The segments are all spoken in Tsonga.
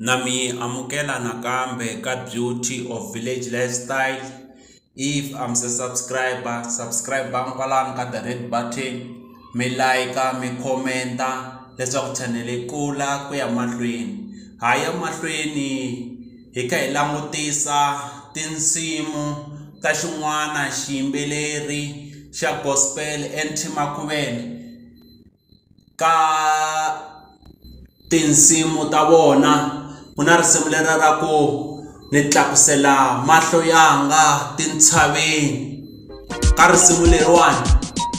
Nami amukela nakambe ka Beauty of Village Lifestyle. If I'm a subscriber, subscribe kwalani ka the red button, me like, me commenta, leswaku channel yi kula ku ya mahlweni. Haya mahlweni hi ka hi langutisa tinsimu ta xin'wana xiyimbeleri xa gospel N.T. Makhuvele ka tinsimu ta vona. Kuna risimu leri ra ku ni tlakusela mahlo yanga tintshaveni. Ka risimu leriwani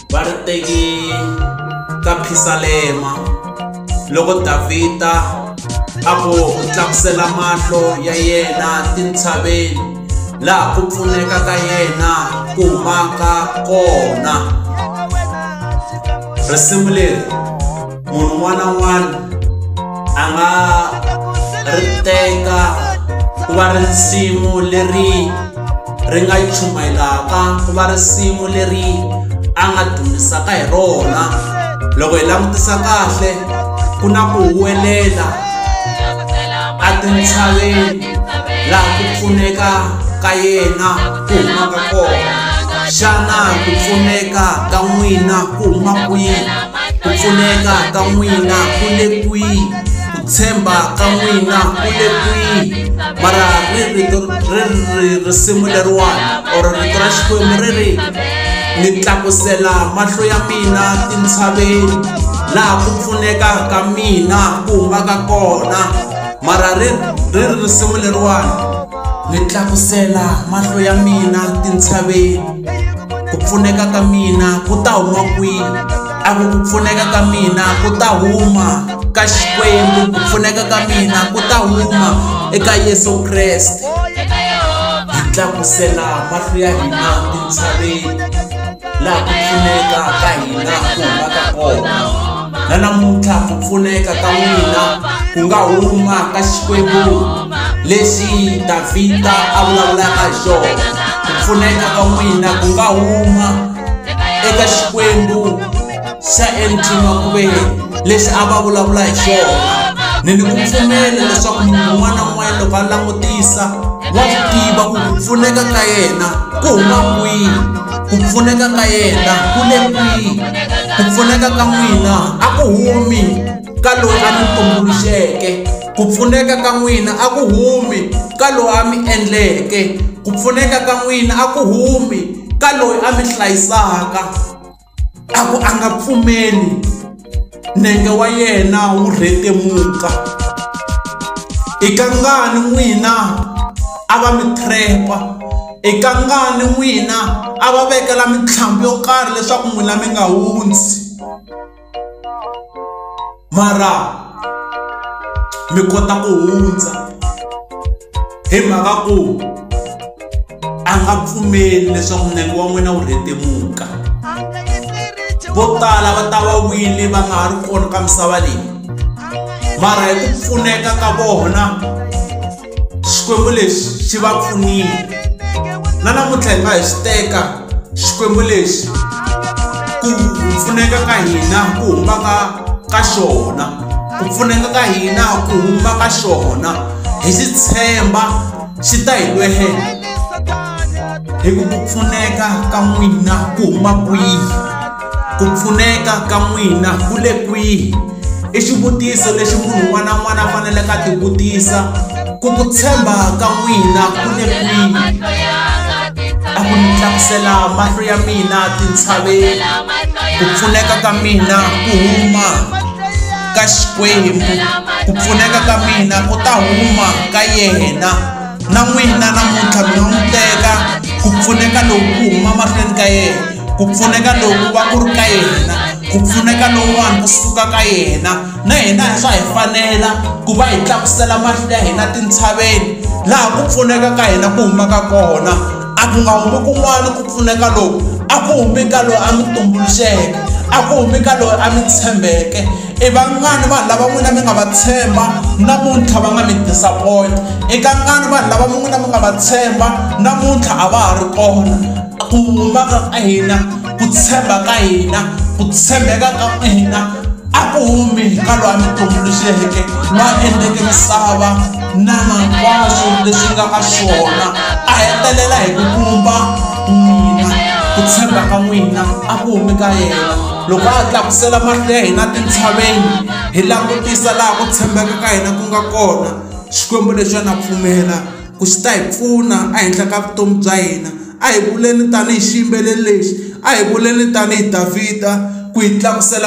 va ri teki ka Phisalema loko Davhida a ku u tlakusela mahlo ya yena tintshaveni laha ku pfuneka ka yena ku humaka kona. Risimu leri munhu un'wana na un'wana a nga ri teka ku va risimu leri ri nga chumayelaka, ku va risimu leri a nga dumisaka hi rona. Loko hi langutisa kahle ku na ku huwelela a tintshaveni laha ku pfuneka ka yena ku humaka kona. Xana ku pfuneka ka n'wina ku huma kwihi? Ku pfuneka ka n'wina ku le kwihi? Ku tshemba ka n'wina ku le kwihi? Mara risimu leriwani or rito ra Xikwembu ri ri ni tlakusela mahlo ya mina tintshaveni laha ku pfuneka ka mina ku humaka kona. Mara risimu leriwani ni tlakusela mahlo ya mina tintshaveni, ku pfuneka ka mina ku ta huma kwihi? A ku pfuneka ka mina ku ta huma ka Xikwembu, ku pfuneka ka mina ku ta huma eka Yesu Kreste. Hi tlakusela mahlo ya hina tintshaveni laha ku pfuneka ka hina ku humaka kona. Na namuntlha ku pfuneka ka n'wina ku nga huma ka Xikwembu lexi Davhida a vulavulaka hi xona. Ku pfuneka ka n'wina ku nga huma eka Xikwembu xa N.T. Makhuvele lexi a va vulavula hi xona. Ni ku pfumela leswaku munhu un'wana na un'wana loko a langutisa wa swi tiva ku pfuneka ka yena ku huma kwihi, ku pfuneka ka yena ku le kwihi. Ku pfuneka ka n'wina a ku humi ka loyi a mi tumbuluxeke, ku pfuneka ka n'wina a ku humi ka loyi a mi endleke, ku pfuneka ka n'wina a ku humi ka loyi a mi hlayisaka. A ku a nga pfumeli nenge wa yena wu rhetemuka. Eka ngani n'wina a va mi trepa? Eka ngani n'wina a va vekela mintlhambi yo karhi leswaku n'wina mi nga hundzi? Mara mi kota ku hundza hi mhaka ku a nga pfumeli leswaku nenge wa n'wina wu rhetemuka. Vo tala va ta va wile va nga ha ri kona ka misava leyi, mara hi ku pfuneka ka vona Xikwembu lexi xi va pfunile. Na namuntlha hi nga hi xi teka Xikwembu lexi ku pfuneka ka hina ku huma ka xona, ku pfuneka ka hina ku huma ka xona. Hi xi tshemba xi ta hi lwela. Hi ku pfuneka ka n'wina ku huma kwihi? Ku pfuneka ka n'wina ku le kwihi? I xivutiso lexi munhu un'wana na un'wana a faneleke a ti vutisa. Ku tshemba ka n'wina ku le kwihi? A ku ni tlakusela mahlo ya mina tintshaveni, ku pfuneka ka mina ku huma ka Xikwembu, ku pfuneka ka mina ku ta huma ka yena. Na n'wina namuntlha mi nga n'wi teka ku pfuneka loku ku huma mahlweni ka yena, ku pfuneka loku va ku ri ka yena, ku pfuneka lowuwani ku suka ka yena. Na hina hi swa hi fanela ku va hi tlakusela mahlo ya hina tintshaveni laha ku pfuneka ka hina ku humaka kona. A ku nga humi kun'wana ku pfuneka loku, a ku humi ka loyi a mi tumbuluxeke, a ku humi ka loyi a mi tshembeke. I vangani vanhu lava n'wina mi nga va tshemba namuntlha va nga mi disappoint? Eka ngani vanhu lava n'wina mi nga va tshemba namuntlha a va ha ri kona? Ku huma ka hina, ku tshemba ka hina, ku tshembeka ka hina a ku humi ka loyi a mi tumbuluxeke, loyi a endleke misava na hinkwaswo leswi nga ka swona, a hetelela hi ku vumba n'wina, ku tshemba ka n'wina a ku humi ka yena. Loko a tlakusela mahlo ya hina tintshaveni hi langutisa laha ku tshembeka ka hina ku nga kona, Xikwembu lexi na pfumela ku xi ta hi pfuna ehenhla ka vutomi bya hina. A hi vuleni tanihi xiyimbeleri lexi, a hi vuleni tanihi Davhida ku hi tlakusela